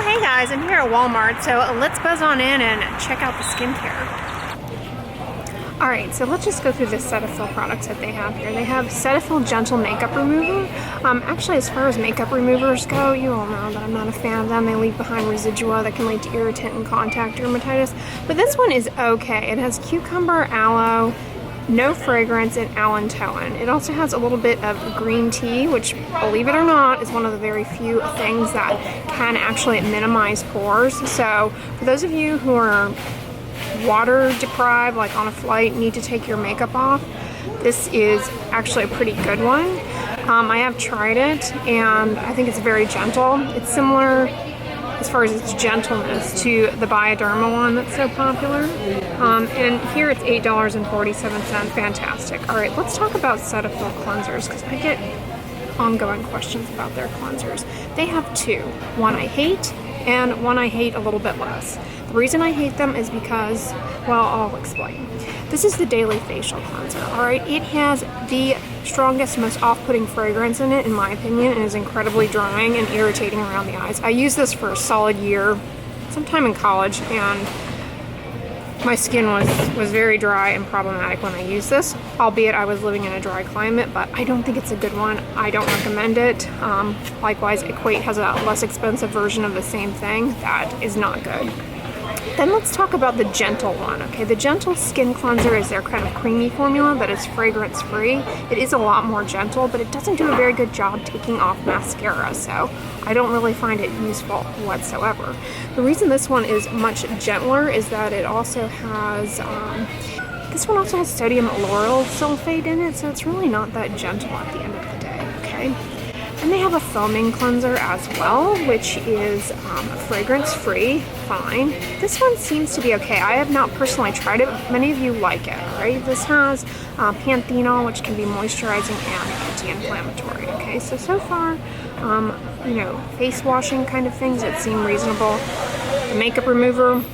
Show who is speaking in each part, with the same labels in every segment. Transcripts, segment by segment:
Speaker 1: hey guys, I'm here at Walmart, so let's buzz on in and check out the skincare. Alright, so let's just go through the Cetaphil products that they have here. They have Cetaphil Gentle Makeup Remover. Actually, as far as makeup removers go, you all know that I'm not a fan of them. They leave behind residua that can lead to irritant and contact dermatitis. But this one is okay. It has cucumber, aloe, no fragrance, and allantoin. It also has a little bit of green tea, which, believe it or not, is one of the very few things that can actually minimize pores. So for those of you who are water deprived, like on a flight, need to take your makeup off, this is actually a pretty good one. I have tried it and I think it's very gentle. It's similar as far as its gentleness to the Bioderma one that's so popular. And here it's $8.47. Fantastic. All right, let's talk about Cetaphil cleansers, because I get ongoing questions about their cleansers. They have two. One I hate and one I hate a little bit less. The reason I hate them is because, well, I'll explain. This is the Daily Facial Cleanser, alright? It has the strongest, most off-putting fragrance in it, in my opinion, and is incredibly drying and irritating around the eyes. I used this for a solid year, sometime in college, and my skin was very dry and problematic when I used this, albeit I was living in a dry climate, but I don't think it's a good one. I don't recommend it. Likewise, Equate has a less expensive version of the same thing that is not good. Then let's talk about the Gentle one, okay? The Gentle Skin Cleanser is their kind of creamy formula that is fragrance-free. It is a lot more gentle, but it doesn't do a very good job taking off mascara, so I don't really find it useful whatsoever. The reason this one is much gentler is that it also has, this one also has sodium lauryl sulfate in it, so it's really not that gentle at the end of the day, okay? And they have a foaming cleanser as well, which is fragrance-free, fine. This one seems to be okay. I have not personally tried it, but many of you like it, right? This has panthenol, which can be moisturizing and anti-inflammatory, okay? So far, you know, face washing kind of things that seem reasonable. The makeup remover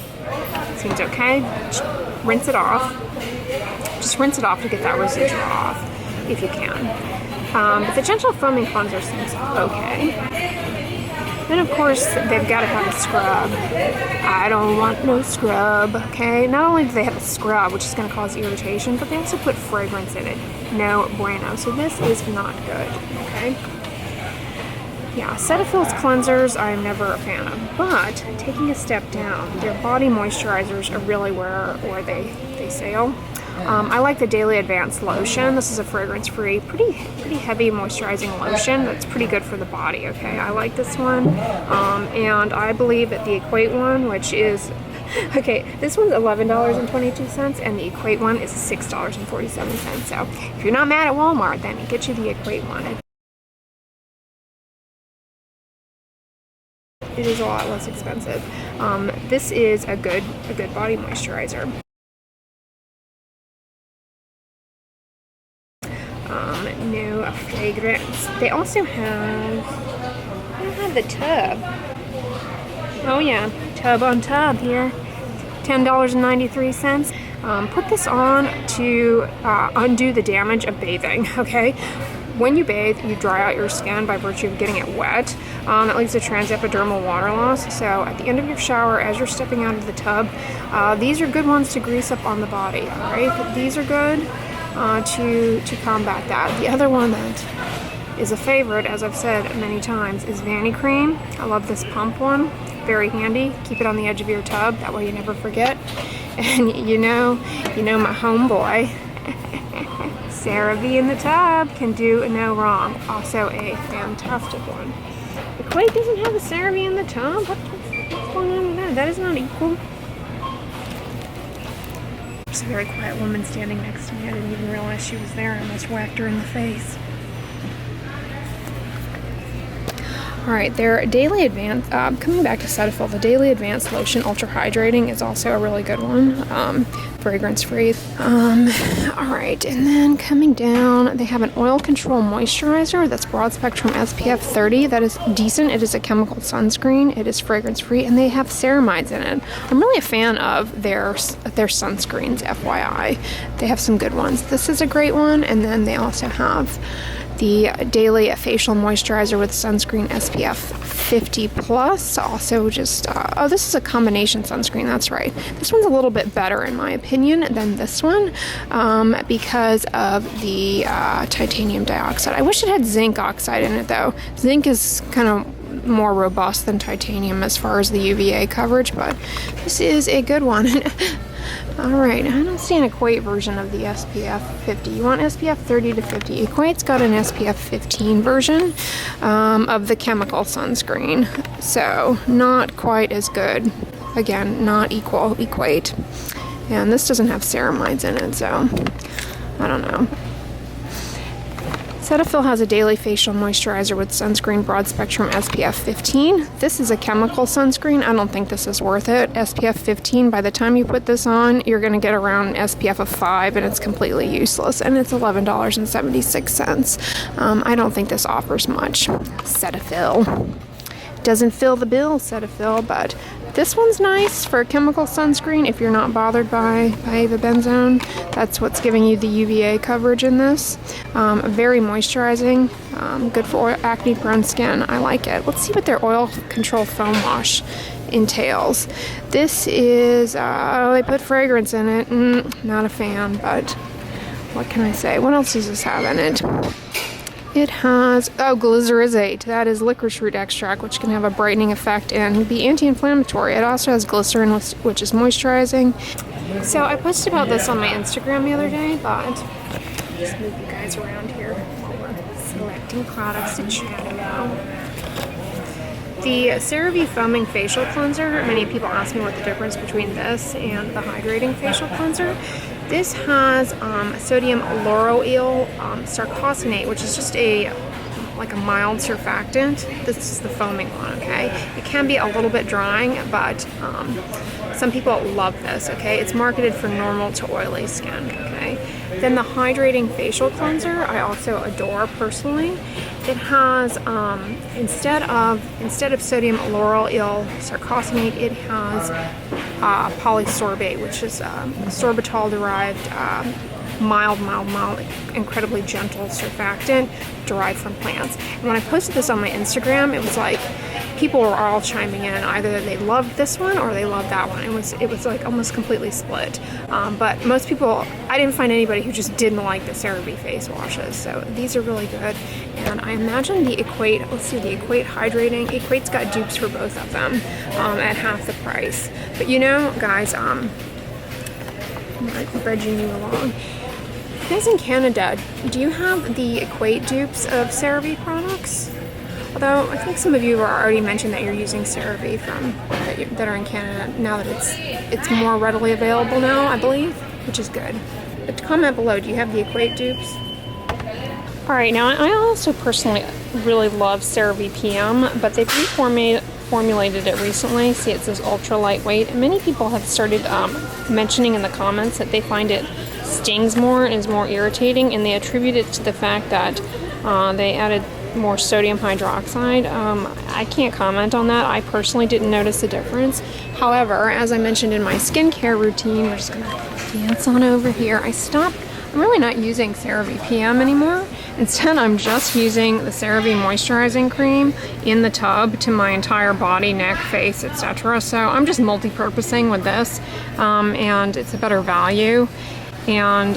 Speaker 1: seems okay. Just rinse it off. Just rinse it off to get that residual off, if you can. But the Gentle Foaming Cleanser seems okay. Then of course, they've got to have a scrub. I don't want no scrub, okay? Not only do they have a scrub, which is going to cause irritation, but they also put fragrance in it. No bueno. So this is not good, okay? Yeah, Cetaphil's cleansers I'm never a fan of, but taking a step down, their body moisturizers are really where they sail. I like the Daily Advanced Lotion. This is a fragrance-free, pretty heavy moisturizing lotion that's pretty good for the body, okay? I like this one. And I believe that the Equate one, which is, okay, this one's $11.22, and the Equate one is $6.47. So if you're not mad at Walmart, then get you the Equate one. It is a lot less expensive. This is a good body moisturizer. No fragrance. They also have, I don't have the tub. Oh yeah, tub on tub here. $10.93. Put this on to undo the damage of bathing, okay? When you bathe, you dry out your skin by virtue of getting it wet. That leads to transepidermal water loss. So at the end of your shower, as you're stepping out of the tub, these are good ones to grease up on the body, all right? These are good to combat that. The other one that is a favorite, as I've said many times, is Vanity Cream. I love this pump one. Very handy. Keep it on the edge of your tub. That way you never forget. And you know my homeboy, CeraVe in the tub can do no wrong. Also a fantastic one. Equate doesn't have a CeraVe in the tub? What's going on with that? That is not equal. There's a very quiet woman standing next to me. I didn't even realize she was there. I almost whacked her in the face. Alright, their Daily Advanced, coming back to Cetaphil, the Daily Advanced Lotion Ultra Hydrating is also a really good one. Fragrance free. Alright, and then coming down, they have an oil control moisturizer that's broad spectrum SPF 30. That is decent. It is a chemical sunscreen. It is fragrance free, and they have ceramides in it. I'm really a fan of their sunscreens, FYI. They have some good ones. This is a great one, and then they also have the daily facial moisturizer with sunscreen SPF 50 plus. Also just, oh, this is a combination sunscreen, that's right. This one's a little bit better in my opinion than this one because of the titanium dioxide. I wish it had zinc oxide in it though. Zinc is kind of more robust than titanium as far as the UVA coverage, but this is a good one. Alright, I don't see an Equate version of the SPF 50. You want SPF 30 to 50. Equate's got an SPF 15 version of the chemical sunscreen, so not quite as good. Again, not equal Equate. And this doesn't have ceramides in it, so I don't know. Cetaphil has a daily facial moisturizer with sunscreen broad spectrum SPF 15. This is a chemical sunscreen. I don't think this is worth it. SPF 15, by the time you put this on, you're going to get around SPF of 5 and it's completely useless. And it's $11.76. I don't think this offers much. Cetaphil. Doesn't fill the bill, Cetaphil, but this one's nice for a chemical sunscreen if you're not bothered by avobenzone. That's what's giving you the UVA coverage in this. Very moisturizing, good for acne-prone skin. I like it. Let's see what their oil control foam wash entails. This is, they put fragrance in it. Not a fan, but what can I say? What else does this have in it? It has, glycerizate. That is licorice root extract, which can have a brightening effect and be anti-inflammatory. It also has glycerin, which is moisturizing. So I posted about this on my Instagram the other day, but just move you guys around here while we're selecting products to chat about. The CeraVe Foaming Facial Cleanser, many people ask me what the difference between this and the Hydrating Facial Cleanser. This has sodium lauryl sarcosinate, which is just like a mild surfactant. This is the foaming one, okay? It can be a little bit drying, but some people love this, okay? It's marketed for normal to oily skin, okay? Then the Hydrating Facial Cleanser, I also adore personally. It has, instead of sodium lauryl sarcosinate, it has polysorbate, which is sorbitol-derived, mild, incredibly gentle surfactant derived from plants. And when I posted this on my Instagram, it was like people were all chiming in. Either they loved this one or they loved that one. It was like almost completely split. But most people, I didn't find anybody who just didn't like the CeraVe face washes. So these are really good. And I imagine the Equate, let's see, the Equate Hydrating, Equate's got dupes for both of them at half the price. But you know, guys, I'm bridging you along. You guys in Canada, do you have the Equate dupes of CeraVe products? Although I think some of you have already mentioned that you're using CeraVe that are in Canada now that it's more readily available now, I believe, which is good. But comment below, do you have the Equate dupes? Alright, now I also personally really love CeraVe PM, but they've reformulated it recently. See, it says ultra lightweight, and many people have started mentioning in the comments that they find it stings more and is more irritating, and they attribute it to the fact that they added more sodium hydroxide. I can't comment on that. I personally didn't notice the difference. However, as I mentioned in my skincare routine, we're just gonna dance on over here. I'm really not using CeraVe PM anymore. Instead, I'm just using the CeraVe moisturizing cream in the tub to my entire body, neck, face, etc. So I'm just multi-purposing with this, and it's a better value. And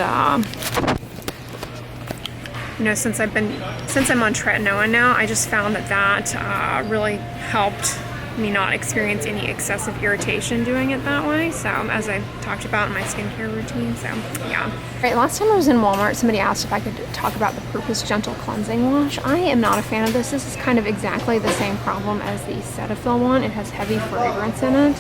Speaker 1: you know, since I'm on tretinoin now, I just found that really helped me not experience any excessive irritation doing it that way. So as I talked about in my skincare routine, so yeah. Right, last time I was in Walmart, somebody asked if I could talk about the Purpose Gentle Cleansing Wash. I am not a fan of this. This is kind of exactly the same problem as the Cetaphil one. It has heavy fragrance in it.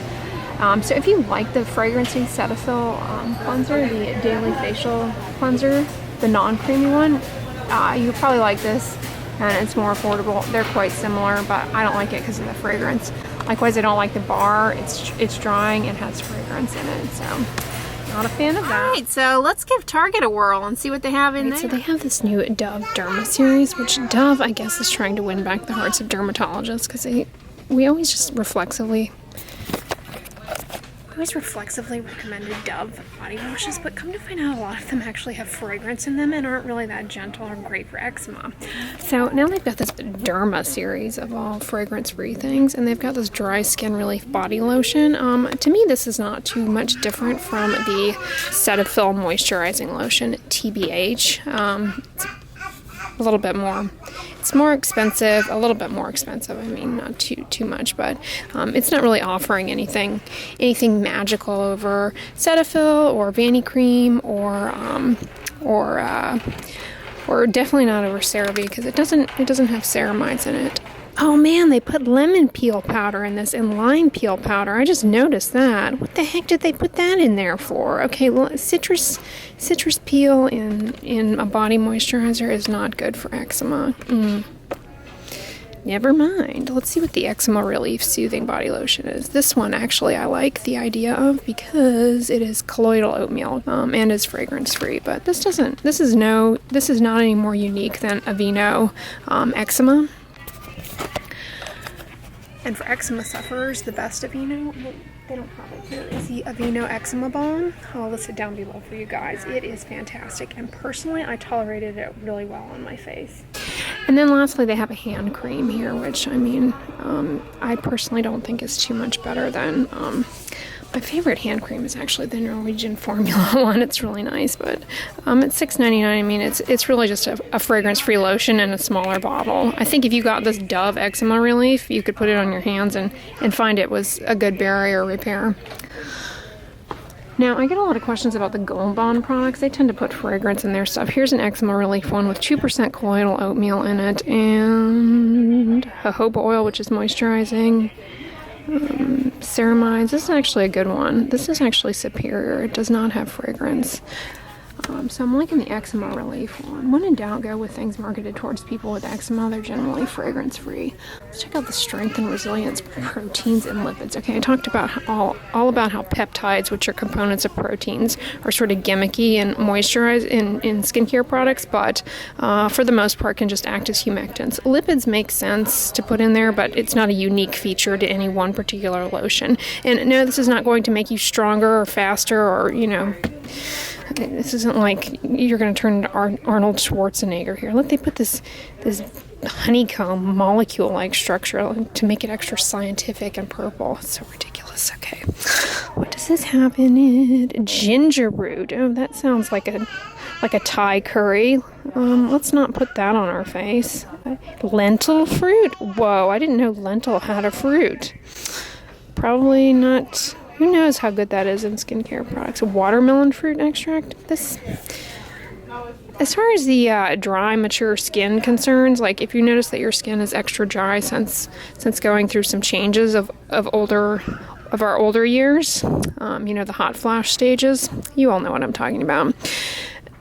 Speaker 1: So if you like the fragrancey Cetaphil cleanser, the daily facial cleanser, the non-creamy one, you probably like this, and it's more affordable. They're quite similar, but I don't like it because of the fragrance. Likewise, I don't like the bar. It's drying and has fragrance in it, so not a fan of that. Alright, so let's give Target a whirl and see what they have in there. So they have this new Dove Derma series, which Dove, I guess, is trying to win back the hearts of dermatologists, because we always just reflexively I always reflexively recommended Dove body washes, but come to find out a lot of them actually have fragrance in them and aren't really that gentle or great for eczema. So now they've got this Derma series of all fragrance-free things, and they've got this dry skin relief body lotion. To me, this is not too much different from the Cetaphil moisturizing lotion, TBH. It's a little bit more. It's more expensive, a little bit more expensive. I mean, not too much, but it's not really offering anything magical over Cetaphil or Vanity Cream or definitely not over CeraVe, because it doesn't have ceramides in it. Oh man, they put lemon peel powder in this and lime peel powder. I just noticed that. What the heck did they put that in there for? Okay, citrus peel in a body moisturizer is not good for eczema. Never mind. Let's see what the Eczema Relief Soothing Body Lotion is. This one actually I like the idea of because it is colloidal oatmeal and is fragrance free. But this is not any more unique than Aveeno eczema. And for eczema sufferers, the best Aveeno, they don't have it here, is the Aveeno Eczema Balm. I'll list it down below for you guys. It is fantastic, and personally, I tolerated it really well on my face. And then lastly, they have a hand cream here, which, I mean, I personally don't think is too much better than... my favorite hand cream is actually the Norwegian Formula one. It's really nice, but it's $6.99. I mean, it's really just a fragrance-free lotion in a smaller bottle. I think if you got this Dove Eczema Relief, you could put it on your hands and find it was a good barrier repair. Now, I get a lot of questions about the Gold Bond products. They tend to put fragrance in their stuff. Here's an eczema relief one with 2% colloidal oatmeal in it and jojoba oil, which is moisturizing. Ceramides. This is actually a good one. This is actually superior. It does not have fragrance. So I'm liking the eczema relief one. When in doubt, go with things marketed towards people with eczema. They're generally fragrance free. Let's check out the strength and resilience proteins and lipids. Okay, I talked about all about how peptides, which are components of proteins, are sort of gimmicky and moisturize in skincare products, but for the most part can just act as humectants. Lipids make sense to put in there, but it's not a unique feature to any one particular lotion. And no, this is not going to make you stronger or faster or, you know, this isn't like you're going to turn into Arnold Schwarzenegger here. Look, they put this honeycomb molecule-like structure to make it extra scientific and purple. It's so ridiculous. Okay, what does this have in it? Ginger root. Oh, that sounds like a Thai curry. Let's not put that on our face. Lentil fruit. Whoa, I didn't know lentil had a fruit. Probably not. Who knows how good that is in skincare products? Watermelon fruit extract. This, as far as the dry, mature skin concerns, like if you notice that your skin is extra dry since going through some changes of our older years, you know, the hot flash stages. You all know what I'm talking about.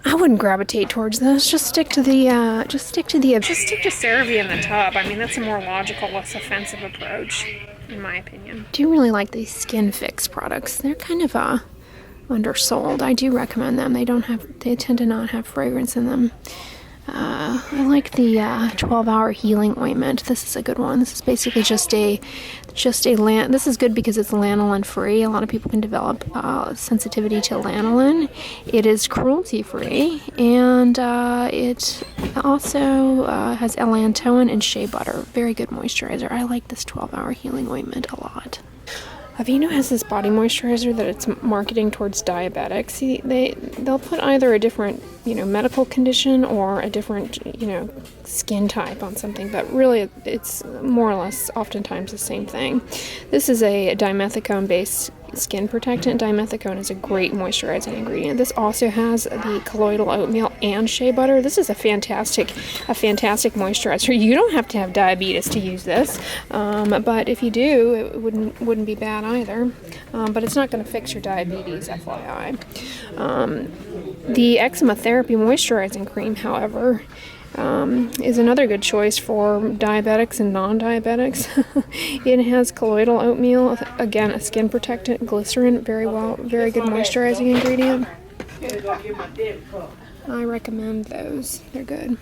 Speaker 1: I wouldn't gravitate towards those. Just stick to CeraVe in the tub. I mean, that's a more logical, less offensive approach, in my opinion. I do really like these Skin Fix products. They're kind of undersold. I do recommend them. They tend to not have fragrance in them. I like the 12-hour healing ointment. This is a good one. This is basically this is good because it's lanolin free. A lot of people can develop sensitivity to lanolin. It is cruelty free, and it also has allantoin and shea butter. Very good moisturizer. I like this 12-hour healing ointment a lot. Aveeno has this body moisturizer that it's marketing towards diabetics. See, they'll put either a different, medical condition or a different, skin type on something, but really it's more or less oftentimes the same thing. This is a dimethicone-based skin protectant. Dimethicone is a great moisturizing ingredient. This also has the colloidal oatmeal and shea butter. This is a fantastic moisturizer. You don't have to have diabetes to use this, but if you do, it wouldn't be bad either. But it's not going to fix your diabetes, FYI. The eczema therapy moisturizing cream, however, is another good choice for diabetics and non-diabetics. It has colloidal oatmeal, again, a skin protectant, glycerin, very good moisturizing ingredient. I recommend those. They're good.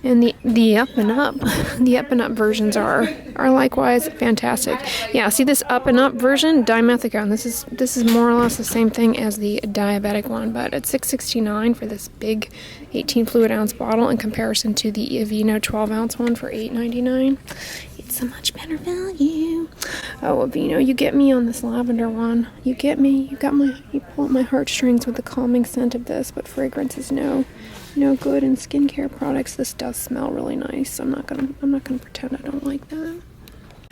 Speaker 1: And the up and up, the up and up versions are likewise fantastic. Yeah, see this up and up version, dimethicone. This is more or less the same thing as the diabetic one, but it's $6.69 for this big 18 fluid ounce bottle in comparison to the Aveeno 12 ounce one for $8.99. It's a much better value. Oh, Aveeno, you get me on this lavender one. You get me. You pull at my heartstrings with the calming scent of this, but fragrance is no good in skincare products. This does smell really nice. I'm not gonna pretend I don't like that.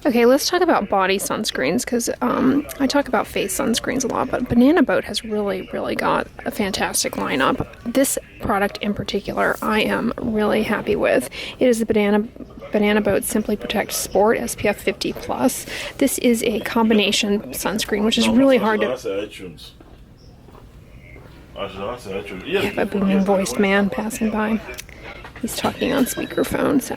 Speaker 1: Okay, let's talk about body sunscreens, because I talk about face sunscreens a lot, but Banana Boat has really got a fantastic lineup. This product in particular, I am really happy with. It is the Banana Boat Simply Protect Sport SPF 50+. This is a combination sunscreen, which is really hard to... I have a booming voiced man passing by. He's talking on speakerphone, so.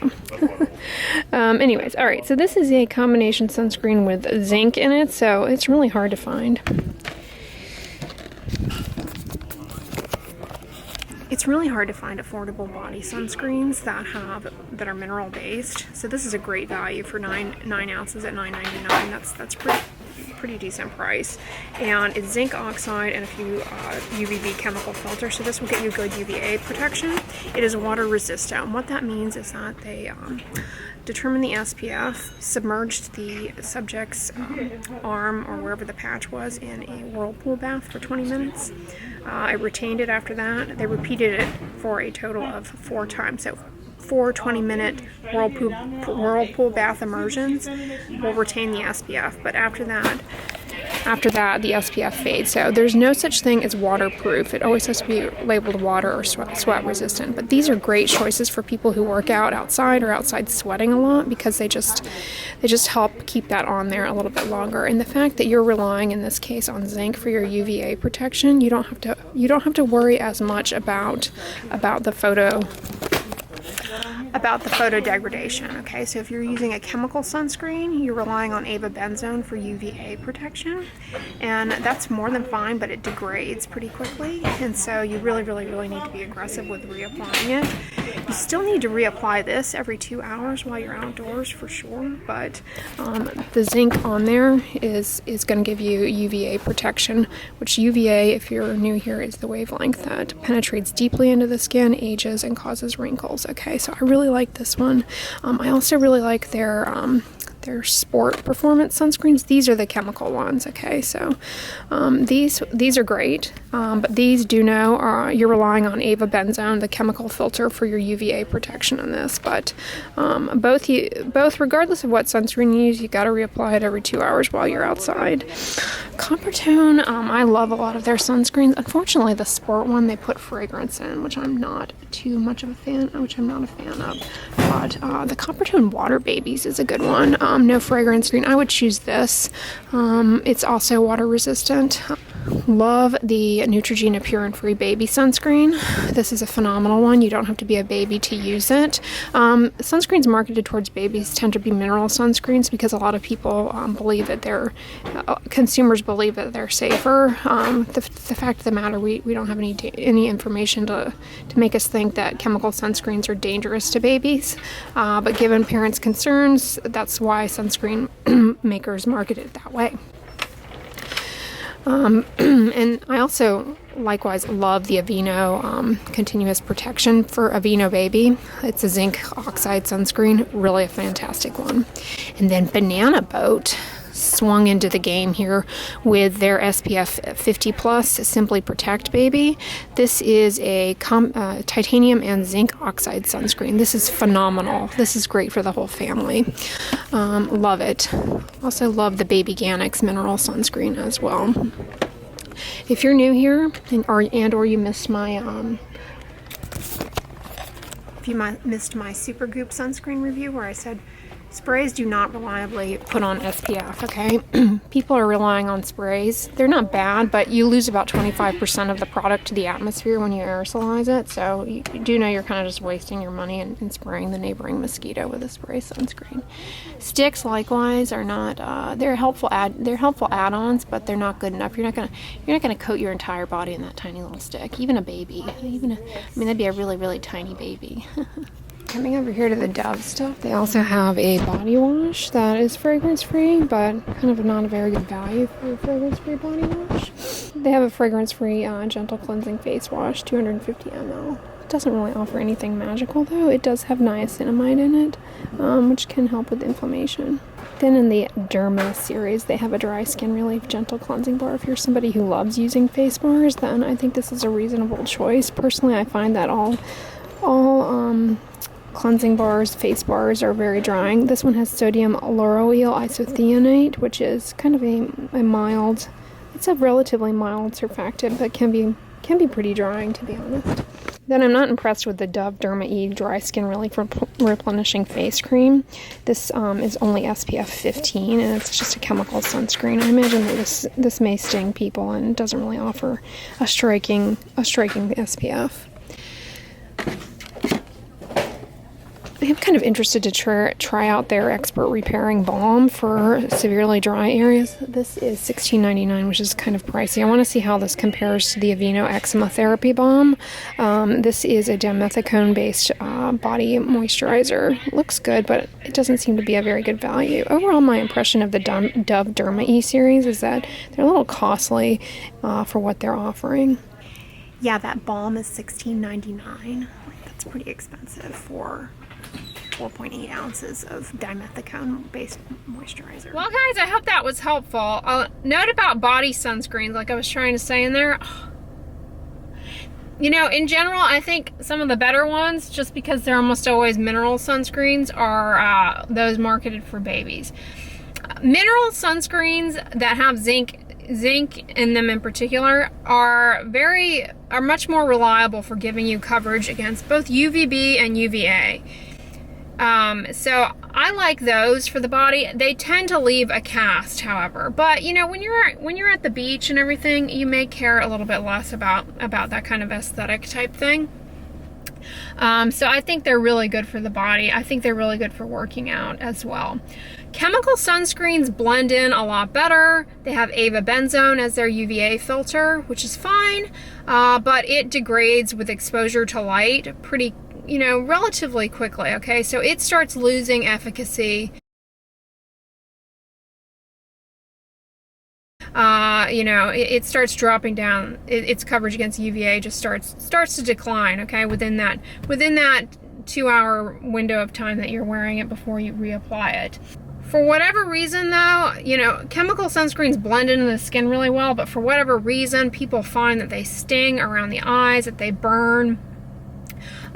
Speaker 1: Anyways, all right, so this is a combination sunscreen with zinc in it, so it's really hard to find. It's really hard to find affordable body sunscreens that are mineral based. So this is a great value for 9 ounces at $9.99. That's pretty decent price, and it's zinc oxide and a few UVB chemical filters, so this will get you good UVA protection. It is water resistant, and what that means is that they determine the SPF, submerged the subject's arm or wherever the patch was in a whirlpool bath for 20 minutes. I retained it after that. They repeated it for a total of 4 times. So 4 20-minute whirlpool bath immersions will retain the SPF, but after that the SPF fades. So there's no such thing as waterproof. It always has to be labeled water or sweat resistant. But these are great choices for people who work out outside or outside sweating a lot, because they just help keep that on there a little bit longer. And the fact that you're relying in this case on zinc for your UVA protection, you don't have to worry as much about the photo degradation. Okay, so if you're using a chemical sunscreen, you're relying on avobenzone for UVA protection, and that's more than fine, but it degrades pretty quickly, and so you really need to be aggressive with reapplying it. You still need to reapply this every 2 hours while you're outdoors for sure, but the zinc on there is going to give you UVA protection, which UVA, if you're new here, is the wavelength that penetrates deeply into the skin, ages, and causes wrinkles. Okay, so I really like this one. I also really like their sport performance sunscreens. These are the chemical ones. Okay, so these are great, but these do know you're relying on avobenzone, the chemical filter, for your UVA protection in this. But both regardless of what sunscreen you use, you got to reapply it every 2 hours while you're outside. Coppertone, I love a lot of their sunscreens. Unfortunately, the sport one, they put fragrance in, which I'm not too much of a fan, of. But the Coppertone Water Babies is a good one. No fragrance screen. I would choose this. It's also water resistant. Love the Neutrogena Pure and Free Baby sunscreen. This is a phenomenal one. You don't have to be a baby to use it. Sunscreens marketed towards babies tend to be mineral sunscreens because a lot of people believe that consumers believe that they're safer. The fact of the matter, we don't have any information to make us think that chemical sunscreens are dangerous to babies. But given parents' concerns, that's why sunscreen makers market it that way. And I also likewise love the Aveeno Continuous Protection for Aveeno Baby. It's a zinc oxide sunscreen, really a fantastic one. And then Banana Boat swung into the game here with their SPF 50+ Simply Protect Baby. This is a titanium and zinc oxide sunscreen. This is phenomenal. This is great for the whole family. Love it. Also love the Baby Ganix mineral sunscreen as well. If you're new here or you missed my missed my Super Goop sunscreen review where I said sprays do not reliably put on SPF, okay? People are relying on sprays. They're not bad, but you lose about 25% of the product to the atmosphere when you aerosolize it, so you do know you're kind of just wasting your money in spraying the neighboring mosquito with a spray sunscreen. Sticks, likewise, are not, they're helpful add-ons, but they're not good enough. You're not gonna coat your entire body in that tiny little stick. Even a baby, I mean, that'd be a really, really tiny baby. Coming over here to the Dove stuff, they also have a body wash that is fragrance-free, but kind of not a very good value for a fragrance-free body wash. They have a fragrance-free gentle cleansing face wash, 250 ml. It doesn't really offer anything magical though. It does have niacinamide in it, which can help with inflammation. Then in the Derma series, they have a dry skin relief gentle cleansing bar. If you're somebody who loves using face bars, then I think this is a reasonable choice. Personally, I find that all cleansing bars, face bars are very drying. This one has sodium lauryl isothianate, which is kind of a mild, it's a relatively mild surfactant, but can be pretty drying, to be honest. Then I'm not impressed with the Dove Derma E Dry Skin Relief Replenishing Face Cream. This is only SPF 15, and it's just a chemical sunscreen. I imagine that this may sting people and doesn't really offer a striking SPF. I'm kind of interested to try out their Expert Repairing Balm for severely dry areas. This is $16.99, which is kind of pricey. I want to see how this compares to the Aveeno Eczema Therapy Balm. This is a dimethicone-based body moisturizer. It looks good, but it doesn't seem to be a very good value. Overall, my impression of the Dove Derma E series is that they're a little costly for what they're offering. Yeah, that balm is $16.99. That's pretty expensive for 4.8 ounces of dimethicone-based moisturizer. Well, guys, I hope that was helpful. Note about body sunscreens, like I was trying to say in there. You know, in general, I think some of the better ones, just because they're almost always mineral sunscreens, are those marketed for babies. Mineral sunscreens that have zinc in them in particular are much more reliable for giving you coverage against both UVB and UVA. So I like those for the body. They tend to leave a cast, however, but you know, when you're at the beach and everything, you may care a little bit less about that kind of aesthetic type thing. So I think they're really good for the body. I think they're really good for working out as well. Chemical sunscreens blend in a lot better. They have avobenzone as their UVA filter, which is fine, but it degrades with exposure to light pretty, relatively quickly, okay? So it starts losing efficacy. It starts dropping down. Its coverage against UVA just starts to decline, okay, within that 2-hour window of time that you're wearing it before you reapply it. For whatever reason though, chemical sunscreens blend into the skin really well, but for whatever reason, people find that they sting around the eyes, that they burn.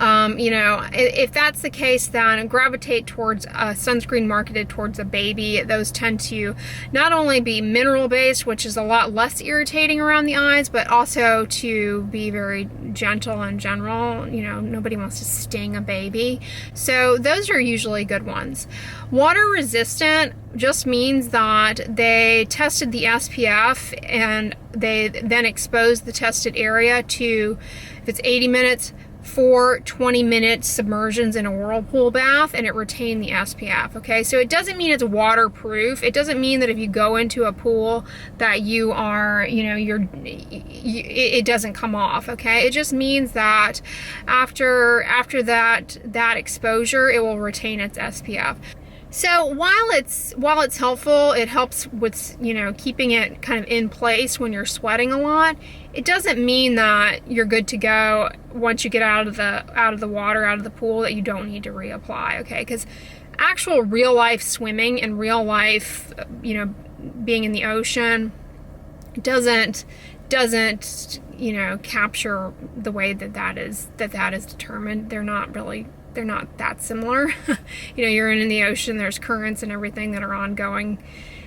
Speaker 1: If that's the case, then gravitate towards a sunscreen marketed towards a baby. Those tend to not only be mineral based, which is a lot less irritating around the eyes, but also to be very gentle in general. Nobody wants to sting a baby. So those are usually good ones. Water resistant just means that they tested the SPF and they then exposed the tested area to, if it's 80 minutes, 4 20-minute submersions in a whirlpool bath, and it retained the SPF, okay? So it doesn't mean it's waterproof. It doesn't mean that if you go into a pool that you are, it doesn't come off, okay? It just means that after that exposure, it will retain its SPF. So while it's helpful, it helps with, keeping it kind of in place when you're sweating a lot. It doesn't mean that you're good to go once you get out of the water, out of the pool, that you don't need to reapply, okay? Because actual real life swimming and real life, being in the ocean doesn't capture the way that is determined. They're not that similar. You're in the ocean, there's currents and everything that are ongoing,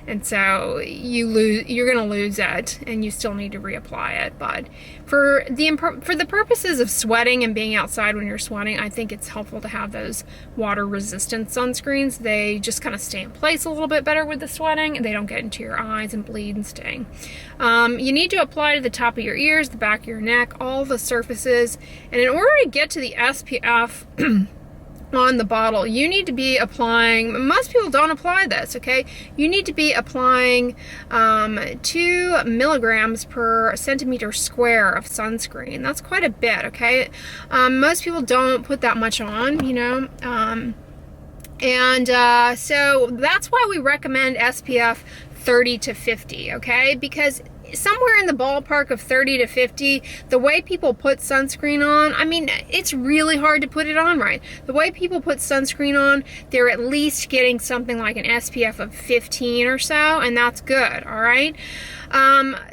Speaker 1: and so you're going to lose it, and you still need to reapply it. But for the purposes of sweating and being outside when you're sweating, I think it's helpful to have those water resistant sunscreens. They just kind of stay in place a little bit better with the sweating. They don't get into your eyes and bleed and sting. You need to apply to the top of your ears, the back of your neck, all the surfaces, and in order to get to the SPF on the bottle. You need to be applying, most people don't apply this, okay? You need to be applying 2 milligrams per centimeter square of sunscreen. That's quite a bit, okay? Most people don't put that much on, you know? So that's why we recommend SPF 30 to 50, okay? Because somewhere in the ballpark of 30 to 50, the way people put sunscreen on, I mean, it's really hard to put it on right. The way people put sunscreen on, they're at least getting something like an SPF of 15 or so, and that's good, all right?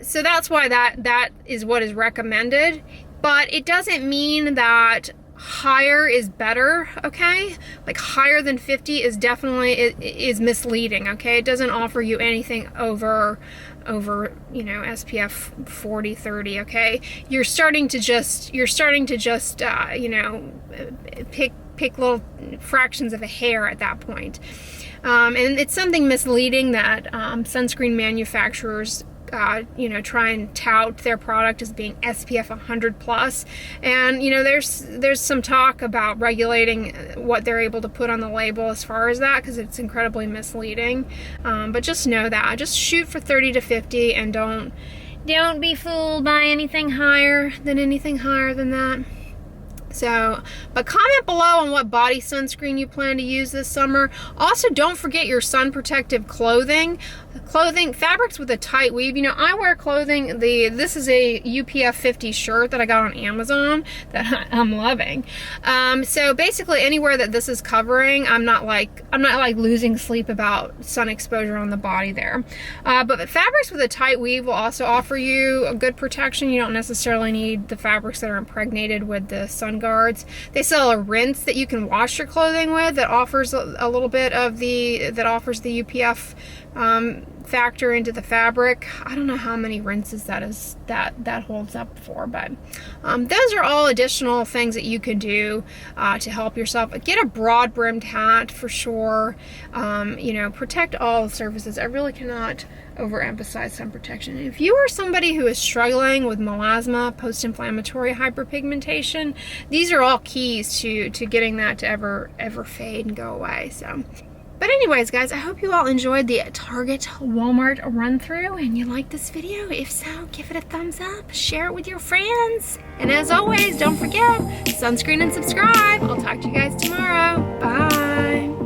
Speaker 1: So that's why that is what is recommended, but it doesn't mean that higher is better, okay? Like higher than 50 is definitely is misleading, okay? It doesn't offer you anything over you know, SPF 40, 30, okay? You're starting to just you know, pick little fractions of a hair at that point. And it's something misleading that sunscreen manufacturers you know, try and tout their product as being SPF 100 plus, and you know, there's some talk about regulating what they're able to put on the label as far as that, because it's incredibly misleading. But just know that, just shoot for 30 to 50, and don't be fooled by anything higher than that. So, but comment below on what body sunscreen you plan to use this summer. Also, don't forget your sun protective clothing. Fabrics with a tight weave. You know, I wear clothing, this is a UPF 50 shirt that I got on Amazon that I'm loving. So basically anywhere that this is covering, I'm not like losing sleep about sun exposure on the body there. But fabrics with a tight weave will also offer you a good protection. You don't necessarily need the fabrics that are impregnated with the sun guards. They sell a rinse that you can wash your clothing with that offers a little bit of the UPF factor into the fabric. I don't know how many rinses that holds up for, but those are all additional things that you can do to help yourself. Get a broad brimmed hat for sure. You know, protect all surfaces. I really cannot overemphasize sun protection. If you are somebody who is struggling with melasma, post-inflammatory hyperpigmentation, these are all keys to getting that to ever fade and go away. So, but anyways, guys, I hope you all enjoyed the Target Walmart run through and you liked this video. If so, give it a thumbs up, share it with your friends, and as always, don't forget, sunscreen and subscribe. I'll talk to you guys tomorrow. Bye.